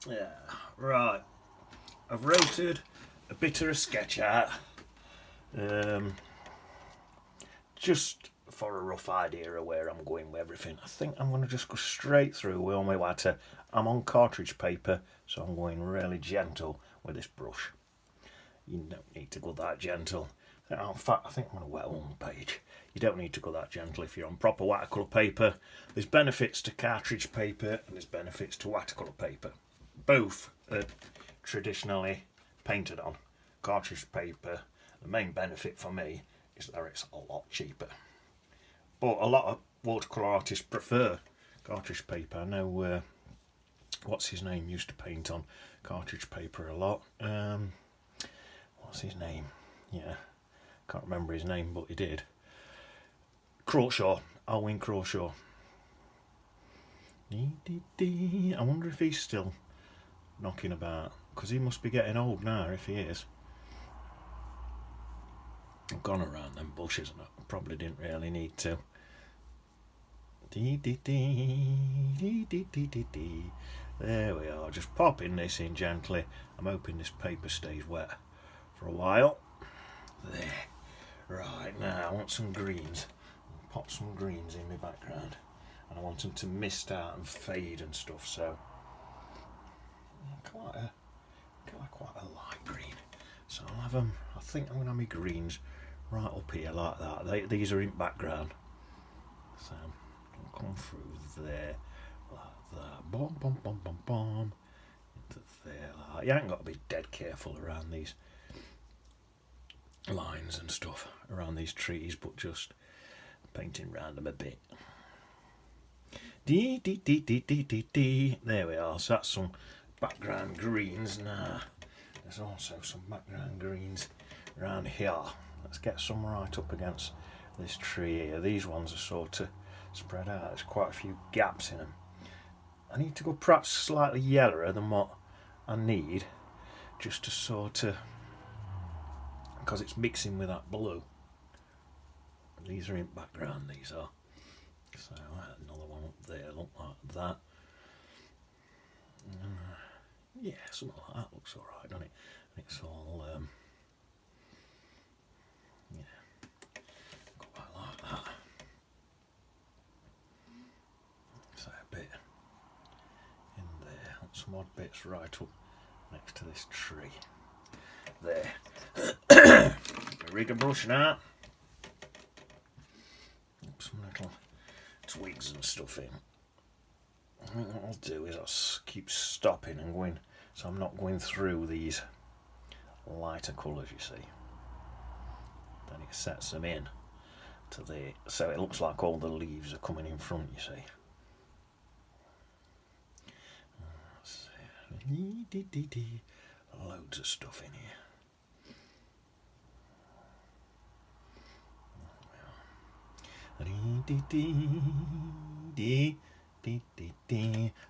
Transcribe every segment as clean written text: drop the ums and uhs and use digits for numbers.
Yeah, right. I've wrote a bit of a sketch out, just for a rough idea of where I'm going with everything. I think I'm going to just go straight through with all my water. I'm on cartridge paper, so I'm going really gentle with this brush. You don't need to go that gentle. In fact, I think I'm going to wet one page. You don't need to go that gentle if you're on proper watercolour paper. There's benefits to cartridge paper and there's benefits to watercolour paper. Both are traditionally painted on. Cartridge paper, the main benefit for me is that it's a lot cheaper. But a lot of watercolour artists prefer cartridge paper. I know, what's his name, used to paint on cartridge paper a lot. What's his name? Yeah, can't remember his name, but he did. Crawshaw, Alwyn Crawshaw. I wonder if he's still knocking about, because he must be getting old now if he is. I've gone around them bushes and I probably didn't really need to. There we are, just popping this in gently. I'm hoping this paper stays wet for a while. There. Right, now I want some greens. I'll pop some greens in my background. And I want them to mist out and fade and stuff, so quite a light green. So I'll have them, I think I'm going to have my greens right up here like that. These are in background. So I'll come through there like that. Boom, boom, boom, boom, boom. Into there like that. You ain't got to be dead careful around these lines and stuff, around these trees, but just painting around them a bit. There we are, so that's some background greens. Now there's also some background greens around here. Let's get some right up against this tree here. These ones are sort of spread out, there's quite a few gaps in them. I need to go perhaps slightly yellower than what I need, just to sort of, because it's mixing with that blue. These are in background, these are. So another one up there, look like that. Yeah, something like that looks alright, doesn't it? And it's all, yeah, quite like that. So a bit in there, some odd bits right up next to this tree. There. Rig a brush now. Some little twigs and stuff in. What I'll do is I'll keep stopping and going, so I'm not going through these lighter colours, you see. Then it sets them in to the, so it looks like all the leaves are coming in front, you see. Loads of stuff in here.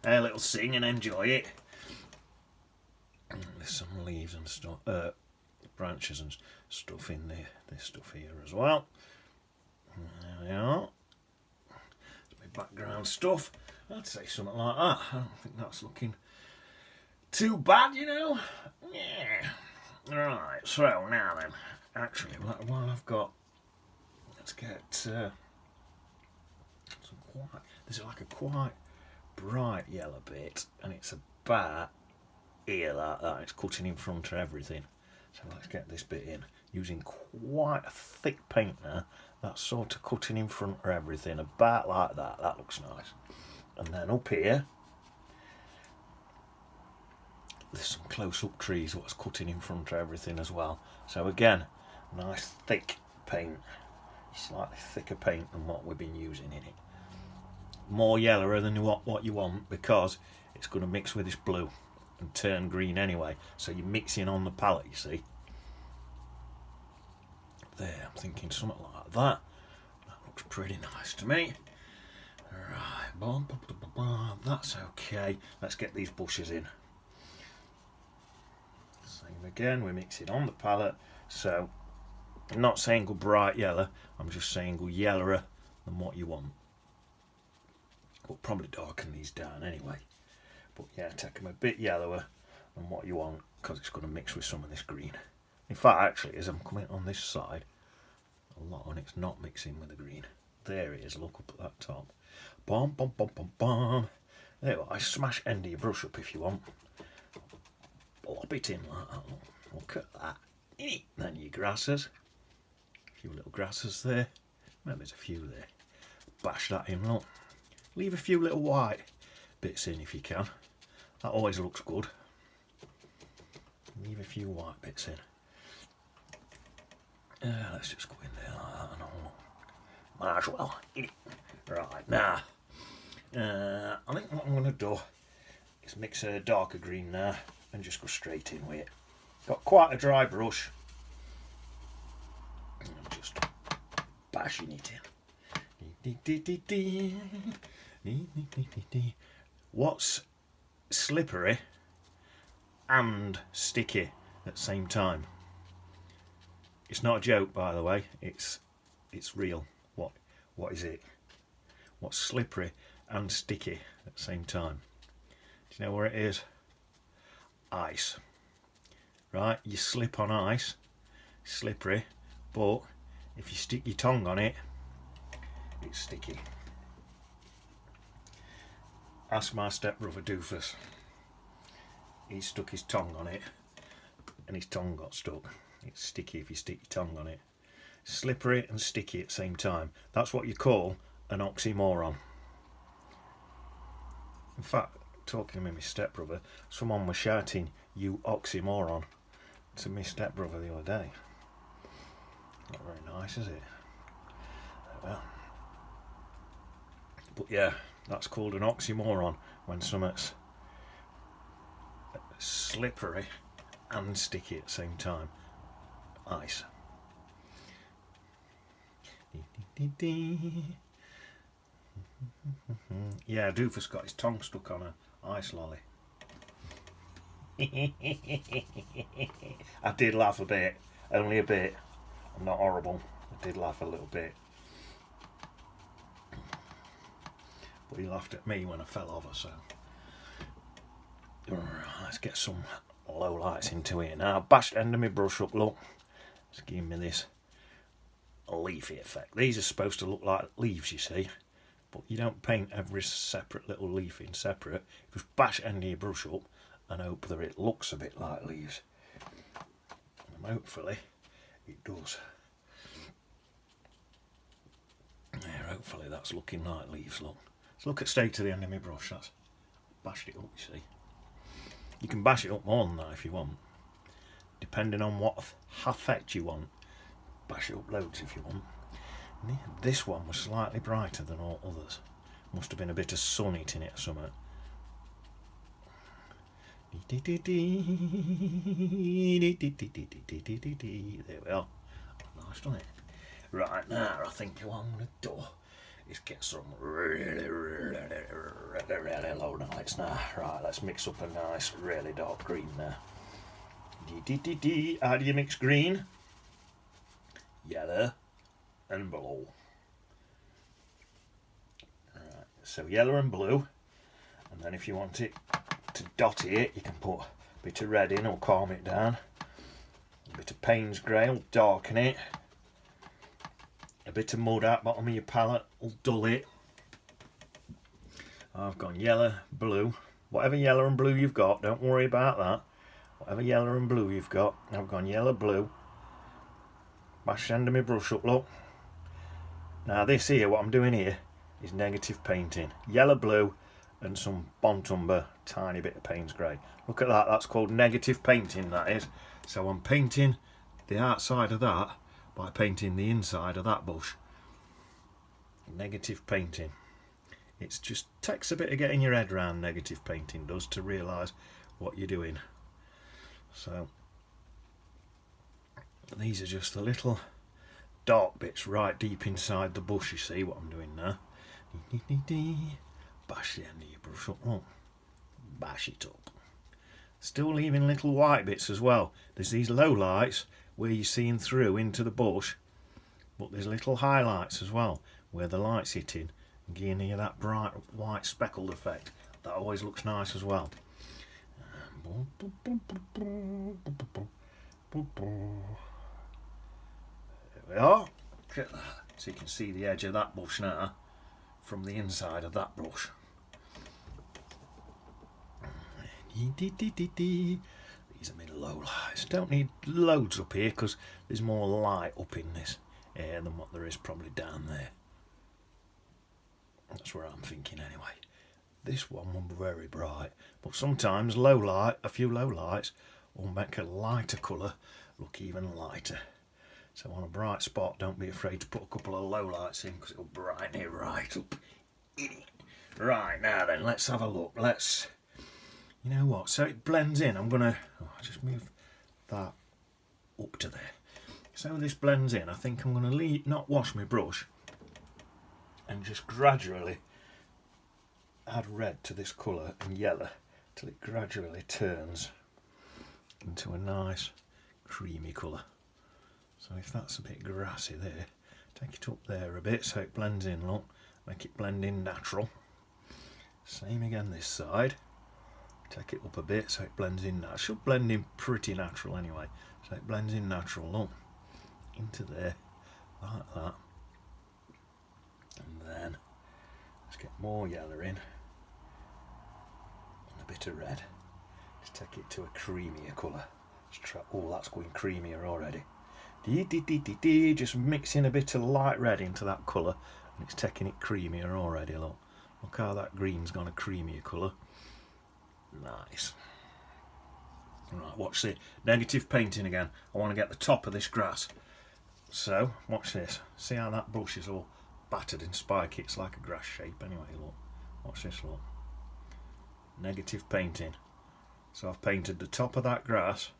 A little sing and enjoy it. There's some leaves and stuff, branches and stuff in there. There's stuff here as well. There we are. There's my background stuff. I'd say something like that. I don't think that's looking too bad, you know. Yeah. Right. So now then, actually, while I've got, let's get some quite. There's like a quite bright yellow bit, and it's about here like that. It's cutting in front of everything. So let's get this bit in using quite a thick paint now. That's sort of cutting in front of everything, about like that. That looks nice. And then up here, there's some close-up trees what's cutting in front of everything as well. So again, nice thick paint, slightly thicker paint than what we've been using in it. More yellower than what you want, because it's going to mix with this blue and turn green anyway. So you're mixing on the palette, you see. There, I'm thinking something like that. That looks pretty nice to me. Right, that's okay. Let's get these bushes in. Same again, we're mixing on the palette. So I'm not saying go bright yellow, I'm just saying go yellower than what you want. We'll probably darken these down anyway. But yeah, take them a bit yellower than what you want, because it's going to mix with some of this green. In fact, actually, as I'm coming on this side, a lot on it's not mixing with the green. There it is, look up at that top. Bom, bom, bom, bom, bom. There you are. I smash end of your brush up if you want. Lob it in like that. Look at that. Then your grasses. A few little grasses there. Maybe there's a few there. Bash that in, look. Leave a few little white bits in if you can. That always looks good. Leave a few white bits in. Let's just go in there like that and all. Might as well. Right, now. I think what I'm going to do is mix a darker green now and just go straight in with it. Got quite a dry brush. And I'm just bashing it in. What's slippery and sticky at the same time? It's not a joke, by the way. It's real. What is it? What's slippery and sticky at the same time? Do you know where it is? Ice. Right? You slip on ice, slippery, but if you stick your tongue on it, it's sticky. Ask my stepbrother Doofus. He stuck his tongue on it and his tongue got stuck. It's sticky if you stick your tongue on it. Slippery and sticky at the same time. That's what you call an oxymoron. In fact, talking with my stepbrother, someone was shouting, "You oxymoron," to my stepbrother the other day. Not very nice, is it? Well, but yeah, that's called an oxymoron when something's slippery and sticky at the same time. Ice. Yeah, Doofus got his tongue stuck on an ice lolly. I did laugh a bit, only a bit. I'm not horrible. I did laugh a little bit. But he laughed at me when I fell over, so. Let's get some low lights into it now. Bashed end of my brush up, look. It's giving me this leafy effect. These are supposed to look like leaves, you see, but you don't paint every separate little leaf in separate. You just bash end of your brush up and hope that it looks a bit like leaves. And hopefully it does. Yeah, hopefully that's looking like leaves, look. So look at straight to the end of my brush, that's bashed it up, you see. You can bash it up more than that if you want, depending on what effect you want. Bash it up loads if you want. This one was slightly brighter than all others. Must have been a bit of sun hitting it or something. There we are. Nice, doesn't it? Right, now I think what I'm going to do is get some really low lights now. Right, let's mix up a nice, really dark green now. How do you mix green? Yellow and blue. Right, so yellow and blue, and then if you want it to dotty it, you can put a bit of red in or calm it down. A bit of Payne's grey will darken it. A bit of mud at the bottom of your palette will dull it. I've gone yellow, blue. Whatever yellow and blue you've got, don't worry about that. Whatever yellow and blue you've got, I've gone yellow, blue. Bash the end of my brush up, look. Now this here, what I'm doing here, is negative painting. Yellow, blue, and some Bontumber, tiny bit of Payne's grey. Look at that, that's called negative painting, that is. So I'm painting the outside of that by painting the inside of that bush. Negative painting. It just takes a bit of getting your head around negative painting does to realise what you're doing. So these are just the little dark bits right deep inside the bush. You see what I'm doing now? Bash the end of your brush up. Oh, bash it up. Still leaving little white bits as well. There's these low lights where you're seeing through into the bush, but there's little highlights as well where the light's hitting and giving you that bright white speckled effect. That always looks nice as well. There we are. Look at that. So you can see the edge of that bush now from the inside of that brush. These are my low lights. Don't need loads up here because there's more light up in this air than what there is probably down there. That's where I'm thinking anyway. This one will be very bright, but sometimes low light, a few low lights will make a lighter colour look even lighter. So on a bright spot, don't be afraid to put a couple of low lights in because it'll brighten it right up. Right, now then, let's have a look. You know what, so it blends in. I'm going to just move that up to there. So this blends in. I think I'm going to not wash my brush and just gradually add red to this colour and yellow till it gradually turns into a nice creamy colour. So if that's a bit grassy there, take it up there a bit so it blends in, look, make it blend in natural. Same again this side, take it up a bit so it blends in natural. It should blend in pretty natural anyway, so it blends in natural, look, into there, like that. And then let's get more yellow in and a bit of red. Just take it to a creamier colour. Oh, that's going creamier already. Just mixing a bit of light red into that colour and it's taking it creamier already. Look how that green's gone a creamier colour. Nice. Right, watch this. Negative painting again. I want to get the top of this grass. So, watch this. See how that bush is all battered and spiky? It's like a grass shape anyway, look. Watch this, look. Negative painting. So I've painted the top of that grass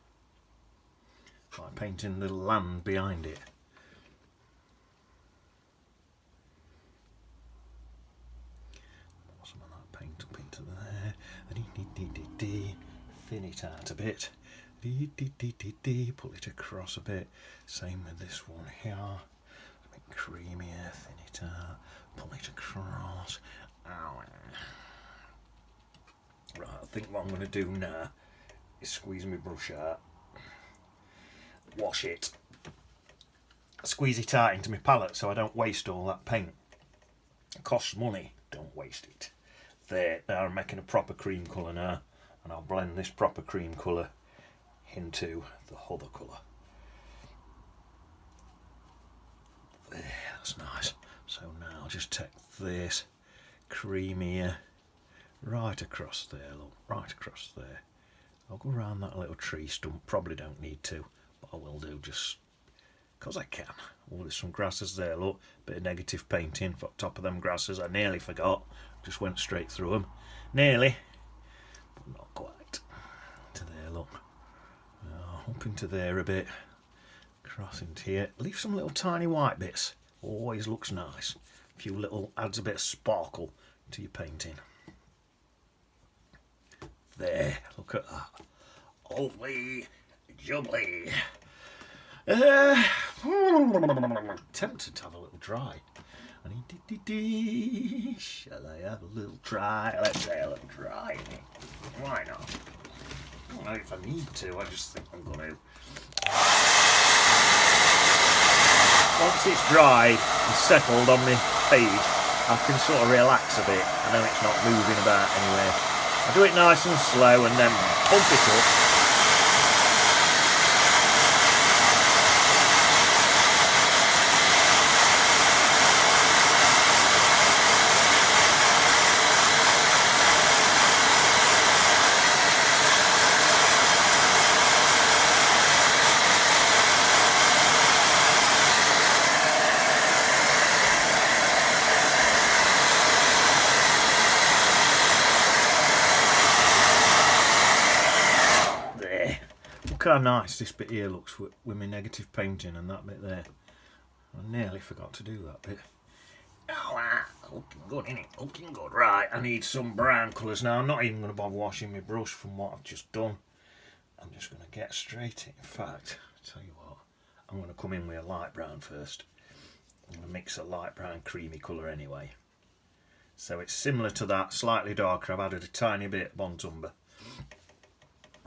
by painting the land behind it. Pour some of that paint up into there. Thin it out a bit. Pull it across a bit. Same with this one here. A bit creamier. Thin it out. Pull it across. Right, I think what I'm going to do now is squeeze my brush out, wash it, squeeze it out into my palette so I don't waste all that paint. It costs money, don't waste it. There, now I'm making a proper cream colour now, and I'll blend this proper cream colour into the other colour. There, that's nice. So now I'll just take this creamier right across there, look, right across there. I'll go around that little tree stump, probably don't need to, but I will do just because I can. Oh, there's some grasses there, look, bit of negative painting for top of them grasses. I nearly forgot, just went straight through them. Nearly, but not quite. To there, look. Up into there a bit, cross into here. Leave some little tiny white bits, always looks nice. A few little, adds a bit of sparkle to your painting. There, look at that. Holy jubbly. Tempted to have a little try. Shall I have a little try? Let's say a little try. Why not? I don't know if I need to, I just think I'm going to. Once it's dried and settled on my page, I can sort of relax a bit. I know it's not moving about anywhere. I do it nice and slow and then bump it up. Look how nice this bit here looks with my negative painting and that bit there. I nearly forgot to do that bit. Oh, looking good, innit? Looking good. Right, I need some brown colours now. I'm not even going to bother washing my brush from what I've just done. I'm just going to get straight in. In fact, I'll tell you what, I'm going to come in with a light brown first. I'm going to mix a light brown creamy colour anyway. So it's similar to that, slightly darker. I've added a tiny bit of Bon Umber.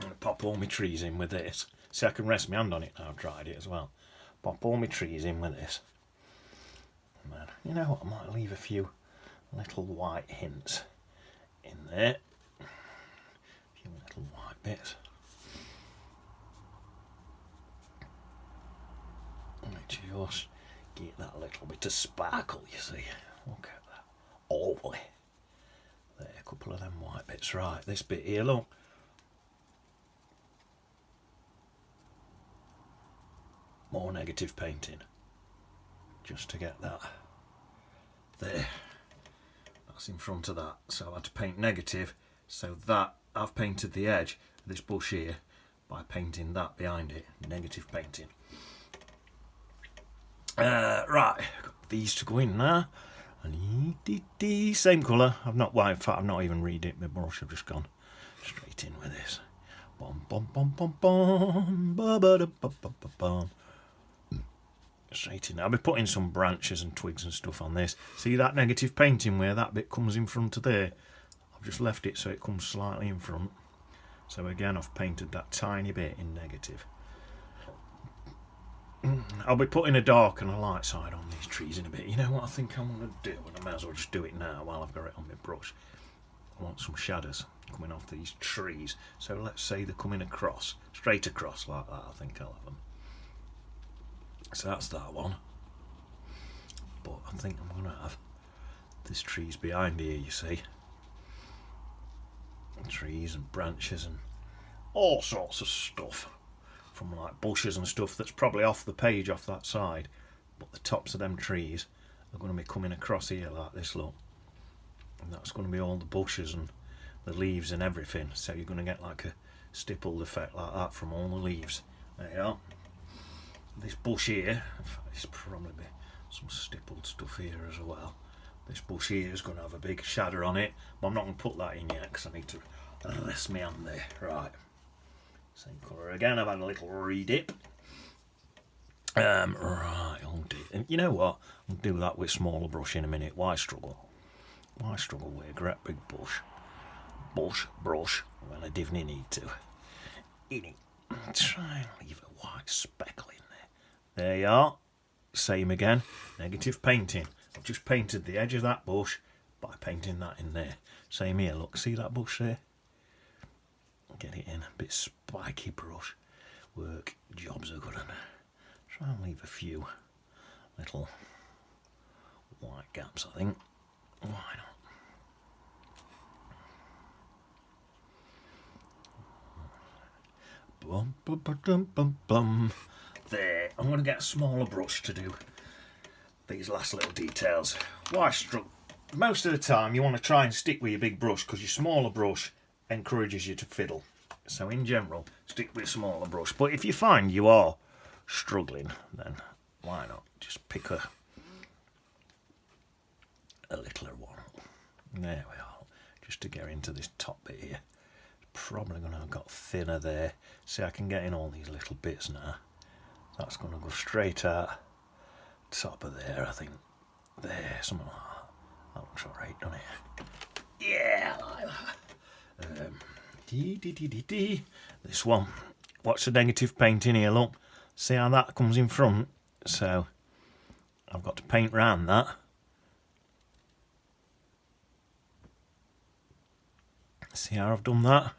I'm going to pop all my trees in with this. See, I can rest my hand on it now, I've dried it as well. Pop all my trees in with this. And then, you know what, I might leave a few little white hints in there. A few little white bits. Just get that little bit of sparkle, you see. Look at that. Ovally. There, a couple of them white bits. Right, this bit here, look. More negative painting. Just to get that. There. That's in front of that. So I had to paint negative. So that, I've painted the edge of this bush here by painting that behind it. Negative painting. Right, got these to go in now. And same colour. I've not, well, in fact, I've not even read it. My brush, I've just gone straight in with this. Bum bum bum bum bum, ba ba da ba ba ba bum. Straight in. I'll be putting some branches and twigs and stuff on this. See that negative painting where that bit comes in front of there? I've just left it so it comes slightly in front. So again, I've painted that tiny bit in negative. I'll be putting a dark and a light side on these trees in a bit. You know what I think I'm going to do? And I might as well just do it now while I've got it on my brush. I want some shadows coming off these trees. So let's say they're coming across, straight across like that. I think I'll have them. So that's that one. But I think I'm going to have this trees behind here, you see. Trees and branches and all sorts of stuff. From like bushes and stuff that's probably off the page off that side, but the tops of them trees are going to be coming across here like this, look, and that's going to be all the bushes and the leaves and everything, so you're going to get like a stippled effect like that from all the leaves. There you are. This bush here, in fact, there's probably be some stippled stuff here as well. This bush here is going to have a big shadow on it, but I'm not going to put that in yet because I need to rest my hand there. Right. Same colour again. I've had a little redip. Right, I'll do. And you know what? I'll do that with smaller brush in a minute. Why struggle? Why struggle with a great big brush when I didn't need to? Try and leave a white speckle in there. There you are. Same again. Negative painting. I've just painted the edge of that bush by painting that in there. Same here. Look, see that bush there? Get it in, a bit spiky brush work, jobs are good, and try and leave a few little white gaps, I think. Why not? Bum, bum, bum, bum, bum. There, I'm going to get a smaller brush to do these last little details. Why struggle? Most of the time you want to try and stick with your big brush because your smaller brush encourages you to fiddle. So in general, stick with a smaller brush. But if you find you are struggling, then why not just pick a littler one. There we are. Just to get into this top bit here. Probably going to have got thinner there. See, I can get in all these little bits now. That's going to go straight out top of there, I think. There, something like that. That looks alright, doesn't it? Yeah, I like that. This one. Watch the negative painting here, look. See how that comes in front? So, I've got to paint round that. See how I've done that?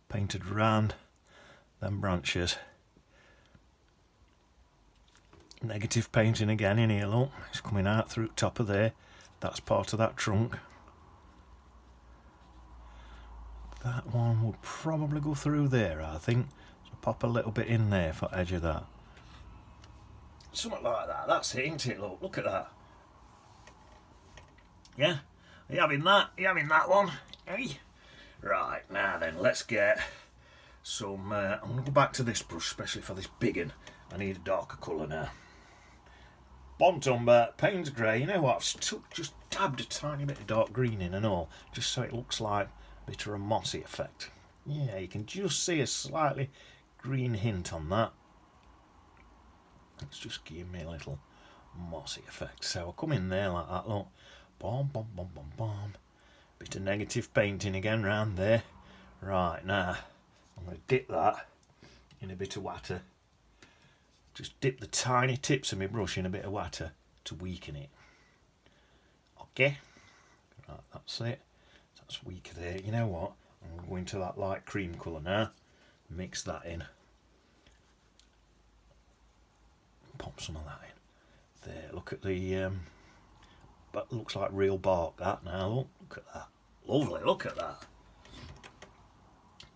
Painted round them branches. Negative painting again in here, look. It's coming out through top of there. That's part of that trunk. That one will probably go through there, I think. So pop a little bit in there for the edge of that. Something like that. That's it, ain't it? Look at that. Yeah? Are you having that? Are you having that one? Hey? Right, now then, let's get some... I'm going to go back to this brush, especially for this big one. I need a darker colour now. Bon Umber, Payne's Grey. You know what? I've just dabbed a tiny bit of dark green in and all, just so it looks like bit of a mossy effect. Yeah, you can just see a slightly green hint on that. It's just giving me a little mossy effect. So I'll come in there like that, look. Bom, bom, bom, bom, bom. Bit of negative painting again round there. Right, now I'm going to dip that in a bit of water. Just dip the tiny tips of my brush in a bit of water to weaken it. Okay, right, that's it. That's weaker there. You know what? I'm going to go into that light cream colour now. Mix that in. Pop some of that in. There, look at the... But looks like real bark, that now. Look at that. Lovely, look at that.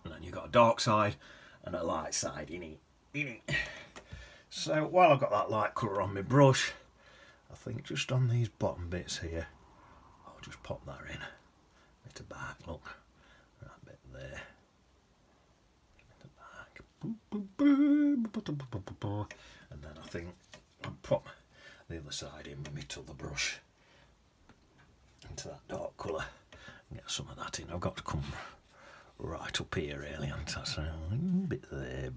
And then you've got a dark side and a light side in it. So while I've got that light colour on my brush, I think just on these bottom bits here, I'll just pop that in. Bit of back, look. That bit there. Bit of back. And then I think I'll pop the other side in with my other brush into that dark colour and get some of that in. I've got to come right up here really, and that's a bit there.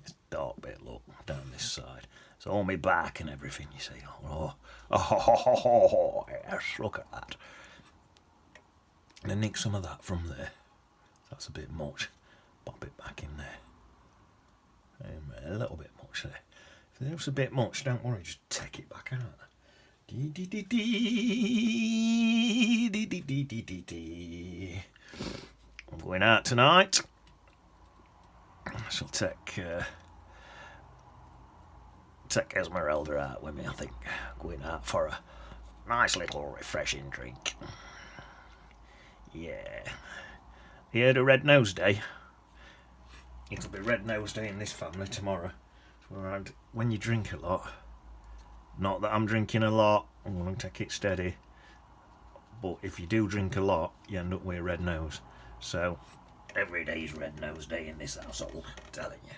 This dark bit, look, down this side. It's all my back and everything, you see. Oh, yes, look at that. And then nick some of that from there. That's a bit much. Pop it back in there. A little bit much there. If there's a bit much, don't worry, just take it back out. I'm going out tonight. I shall take Esmeralda out with me, I think. Going out for a nice little refreshing drink. Yeah. You heard of Red Nose Day? It'll be Red Nose Day in this family tomorrow. When you drink a lot, not that I'm drinking a lot, I'm going to take it steady, but if you do drink a lot, you end up with a red nose. So, every day is Red Nose Day in this household, I'm telling you.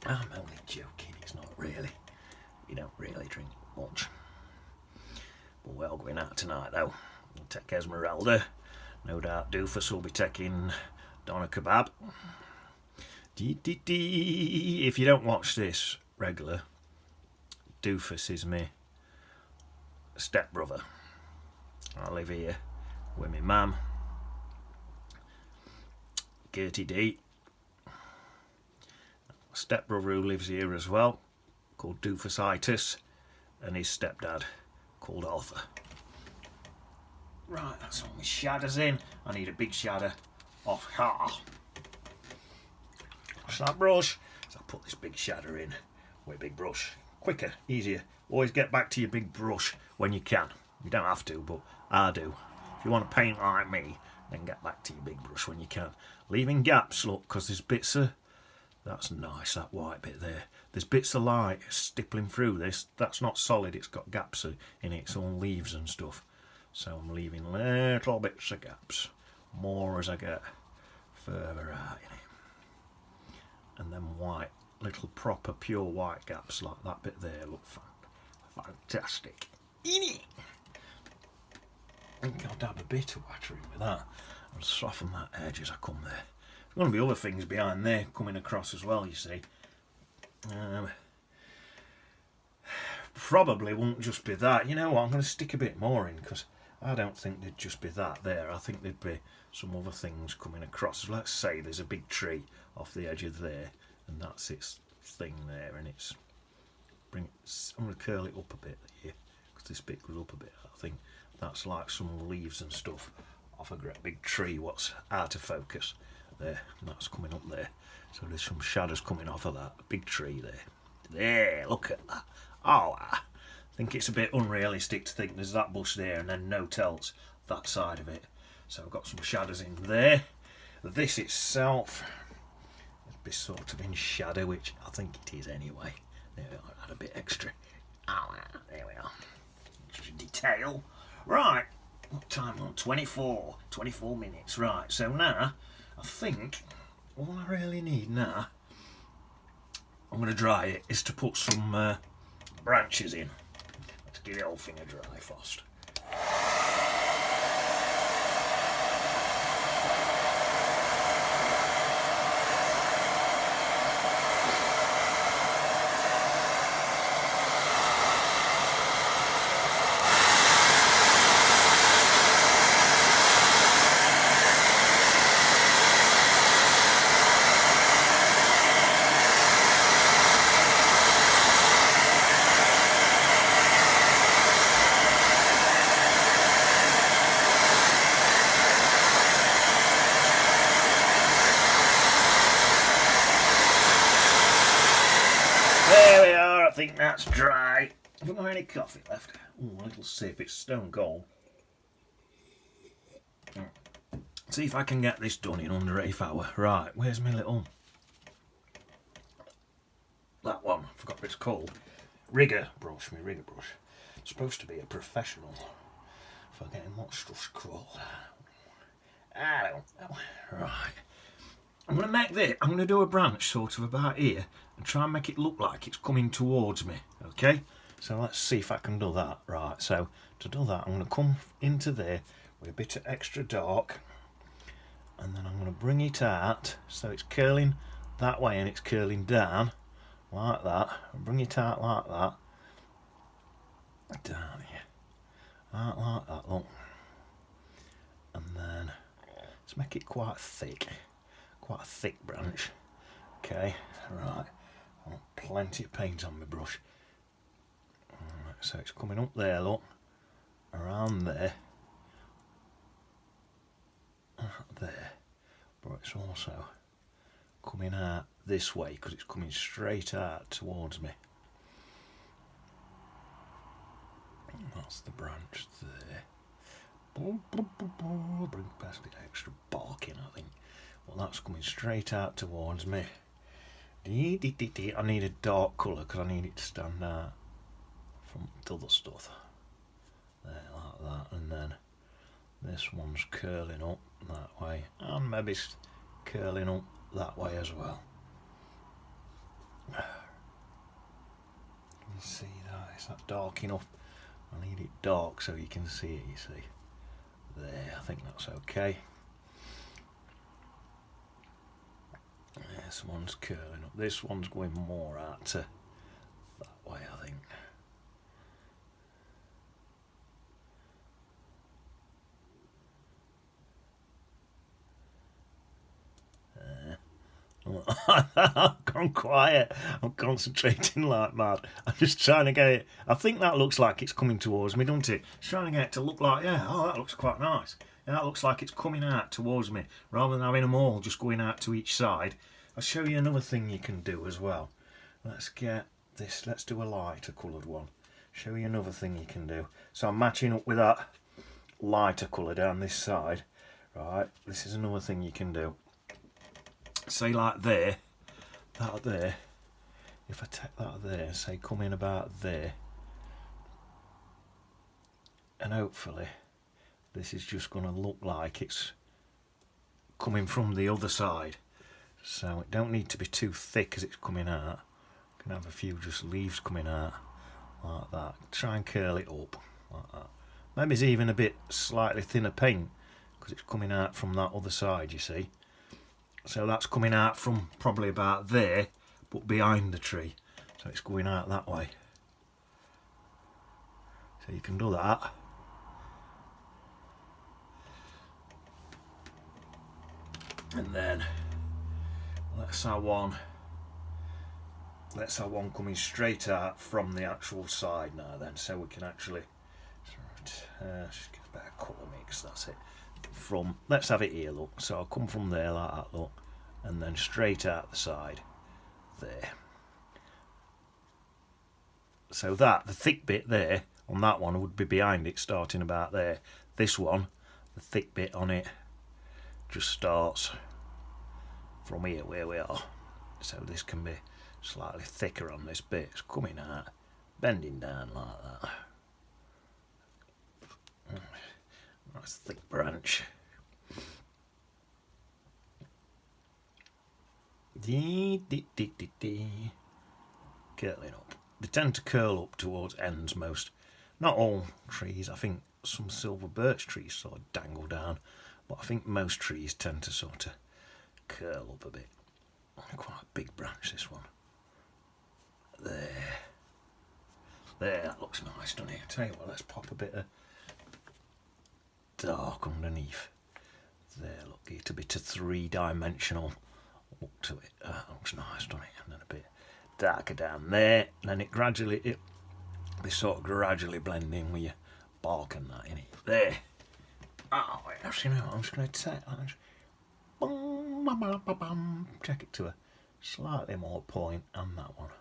I'm only joking, it's not really. You don't really drink much. But we're all going out tonight though. We'll take Esmeralda. No doubt Doofus will be taking doner kebab. If you don't watch this regular, Doofus is my stepbrother. I live here with my mum, Gertie D. Stepbrother who lives here as well, called Doofusitis, and his stepdad called Arthur. Right, that's all my shadows in. I need a big shadow off here. What's that brush? So I put this big shadow in with a big brush. Quicker, easier. Always get back to your big brush when you can. You don't have to, but I do. If you want to paint like me, then get back to your big brush when you can. Leaving gaps, look, because there's bits of... That's nice, that white bit there. There's bits of light stippling through this. That's not solid, it's got gaps in it. It's all leaves and stuff. So I'm leaving little bits of gaps. More as I get further out in it. And then white, little proper pure white gaps like that bit there look fantastic. I think I'll dab a bit of water in with that. I'll soften that edge as I come there. There's going to be other things behind there coming across as well, you see. Probably won't just be that. You know what, I'm going to stick a bit more in because I don't think there'd just be that there. I think there'd be some other things coming across. Let's say there's a big tree off the edge of there and that's its thing there, and I'm going to curl it up a bit here because this bit goes up a bit. I think that's like some leaves and stuff off a great big tree what's out of focus there, and that's coming up there. So there's some shadows coming off of that big tree there. There, look at that. Oh, I think it's a bit unrealistic to think there's that bush there and then no else that side of it. So I've got some shadows in there. This itself is a bit sort of in shadow, which I think it is anyway. There we are, add a bit extra. Oh, there we are. Extra detail. Right, what time on? 24 minutes. Right, so now I think all I really need now, I'm going to dry it, is to put some branches in. Let's get the whole thing a dry first. think that's dry. Have you got any coffee left? Oh, a little sip. It's stone cold. See if I can get this done in under half hour. Right, where's my little... That one, I forgot what it's called. Rigger brush, my rigger brush. It's supposed to be a professional for getting monstrous crawl. I don't know. Right. I'm going to make this, I'm going to do a branch sort of about here and try and make it look like it's coming towards me, okay? So let's see if I can do that. Right, so to do that I'm going to come into there with a bit of extra dark, and then I'm going to bring it out so it's curling that way and it's curling down like that. I'll bring it out like that, down here, out like that, look, and then let's make it quite a thick branch. Okay, right, I want plenty of paint on my brush. Right, so it's coming up there, look, around there, there, but it's also coming out this way because it's coming straight out towards me. That's the branch there. Bring past the extra bark in, I think. Well, that's coming straight out towards me. I need a dark colour because I need it to stand out from the other stuff. There, like that, and then this one's curling up that way, and maybe curling up that way as well. Can you see that? Is that dark enough? I need it dark so you can see it, you see. There, I think that's okay. This one's curling up. This one's going more out to that way, I think. I've gone quiet. I'm concentrating like mad. I'm just trying to get it. I think that looks like it's coming towards me, doesn't it? Just trying to get it to look like, yeah, oh, that looks quite nice. Yeah, that looks like it's coming out towards me rather than having them all just going out to each side. I'll show you another thing you can do as well. Let's get this. Let's do a lighter coloured one. Show you another thing you can do. So I'm matching up with that lighter colour down this side. Right, this is another thing you can do. Say like there, that there, if I take that there, say come in about there, and hopefully this is just going to look like it's coming from the other side, so it don't need to be too thick as it's coming out. You can have a few just leaves coming out like that. Try and curl it up like that. Maybe it's even a bit slightly thinner paint because it's coming out from that other side, you see. So that's coming out from probably about there, but behind the tree. So it's going out that way. So you can do that. And then let's have one coming straight out from the actual side now then, so we can actually just get a better colour mix, that's it. From, let's have it here, look, so I'll come from there like that, look, and then straight out the side there. So that, the thick bit there on that one would be behind it, starting about there. This one, the thick bit on it just starts from here where we are, so this can be slightly thicker on this bit. It's coming out, bending down like that. Nice thick branch. Curling up. They tend to curl up towards ends most. Not all trees. I think some silver birch trees sort of dangle down, but I think most trees tend to sort of curl up a bit. Quite a big branch, this one. There. There, that looks nice, doesn't it? Tell you what, let's pop a bit of dark underneath. There, look, get a bit of three-dimensional look to it. That looks nice, doesn't it? And then a bit darker down there. And then they sort of gradually blend in with your bark and that in it. There. Oh, actually, no, I'm just going to take that. Check it to a slightly more point, and that one.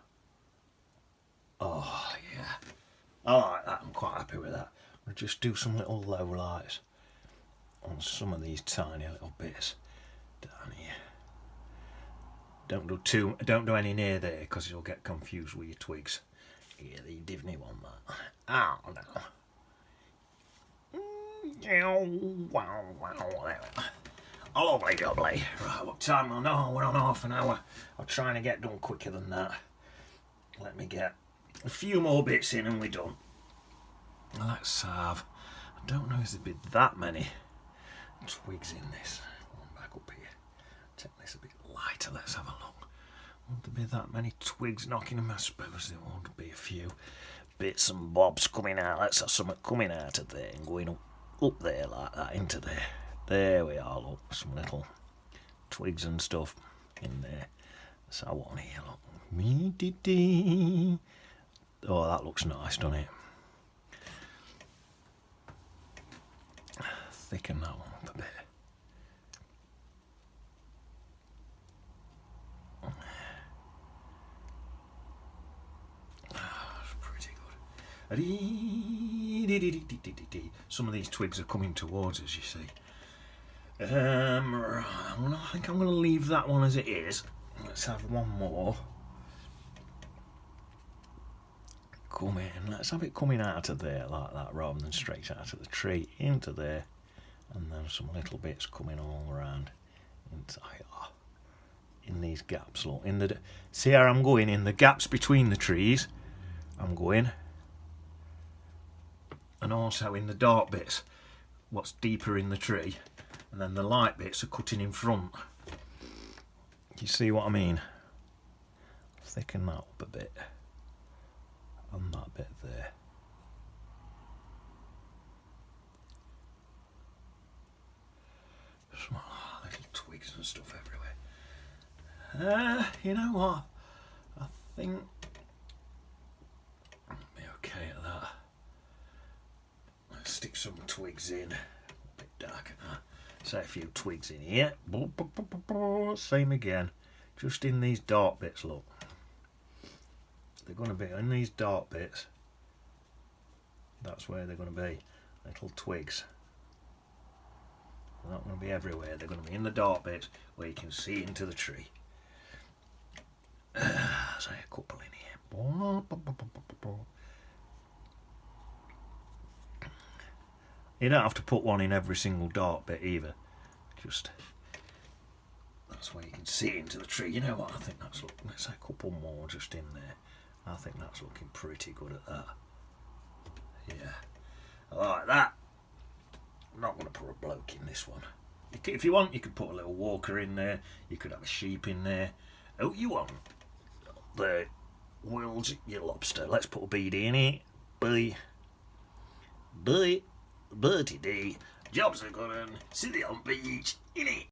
Oh, yeah. I like that. I'm quite happy with that. I'll just do some little low lights on some of these tiny little bits down here. Don't do any near there because you'll get confused with your twigs. Yeah, you definitely want that. Oh no. Oh, lovely doubly. Right, what time? I know we're on half an hour. I'm trying to get done quicker than that. Let me get a few more bits in and we're done. Let's have. I don't know if there'd be that many twigs in this. One back up here. Take this a bit lighter. Let's have a look. Won't there be that many twigs knocking them? I suppose there won't be a few bits and bobs coming out. Let's have something coming out of there and going up there like that into there. There we are, look. Some little twigs and stuff in there. So I want here, look. Oh, that looks nice, doesn't it? Thicken that one up a bit. That's pretty good. Some of these twigs are coming towards us, you see. I think I'm going to leave that one as it is. Let's have one more. Come in. Let's have it coming out of there like that rather than straight out of the tree into there. And then some little bits coming all around into here. In these gaps, look. See how I'm going in the gaps between the trees. I'm going. And also in the dark bits, what's deeper in the tree. And then the light bits are cutting in front. You see what I mean? Thicken that up a bit. And that bit there. Some little twigs and stuff everywhere. You know what? I think I'll be okay at that. Let's stick some twigs in. A bit darker now. Say a few twigs in here. Same again. Just in these dark bits, look. They're going to be in these dark bits. That's where they're going to be. Little twigs. They're not going to be everywhere. They're going to be in the dark bits where you can see into the tree. Say a couple in here. You don't have to put one in every single dark bit either. Just that's where you can see into the tree. You know what? I think that's looking. Let's say a couple more just in there. I think that's looking pretty good at that. Yeah, I like that. I'm not going to put a bloke in this one. If you want, you could put a little walker in there. You could have a sheep in there. Oh, you want? There, Will's your lobster. Let's put a beady in it. Bertie D. Jobs are good and city on beach in it.